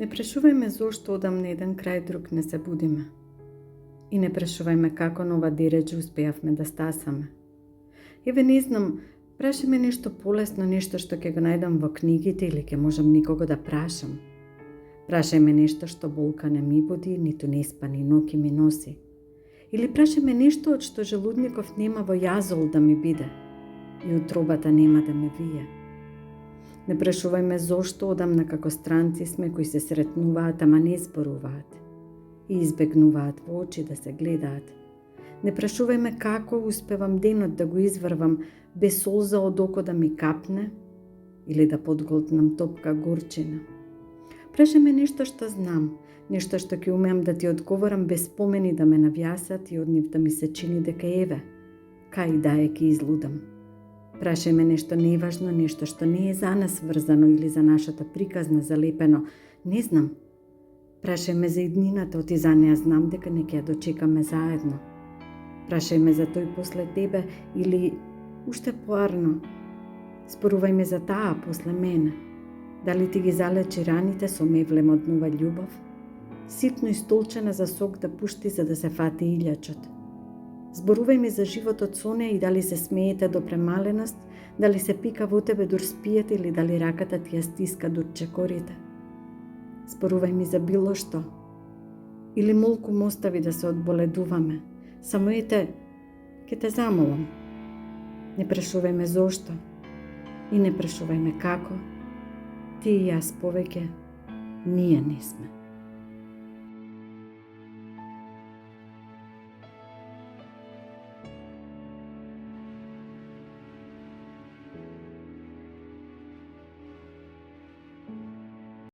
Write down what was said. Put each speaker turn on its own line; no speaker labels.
Не прашувајме зошто одам на еден крај, друг не се будиме. И не прашувајме како на ова дереđе успеавме да стасаме. Еве не знам, праши ме нешто полесно, нешто што ќе го најдам во книгите или ќе можам никого да прашам. Прашај ме нешто што болка не ми буди, ниту неспани ноќи ми носи. Или прашај ме нешто од што желудников нема во јазол да ми биде и утробата нема да ме вие. Не прашувај ме зошто одам на како странци сме кои се сретнуваат, ама не зборуваат и избегнуваат во очи да се гледаат. Не прашувај ме како успевам денот да го изврвам без солза од око да ми капне или да подглотнам топка горчина. Прашај ме нешто што знам, нешто што ќе умеам да ти одговорам без спомени да ме навјасат и од нив да ми се чини дека еве, кај да е ки излудам. Прашај ме нешто неважно, нешто што не е за нас врзано или за нашата приказна залепено, не знам. Прашај ме за иднината, оти за неа знам дека не ќе ја дочекаме заедно. Прашај ме за тој после тебе или уште поарно. Зборувај ме за таа после мене. Дали ти ги залечи раните со мевлем од нова љубов? Ситно истолчена за сок да пушти за да се фати илјачот. Зборувај ми за животот со неа и дали се смеете до премаленост, дали се пика во тебе дур спиете или дали раката ти ја стиска дур чекорите. Зборувај ми за било што. Или молку ме остави да се одболедуваме. Само ете, ке те замолам. Не прашувај ме зошто и не прашувај ме како. Ти и јас повеќе ние не сме.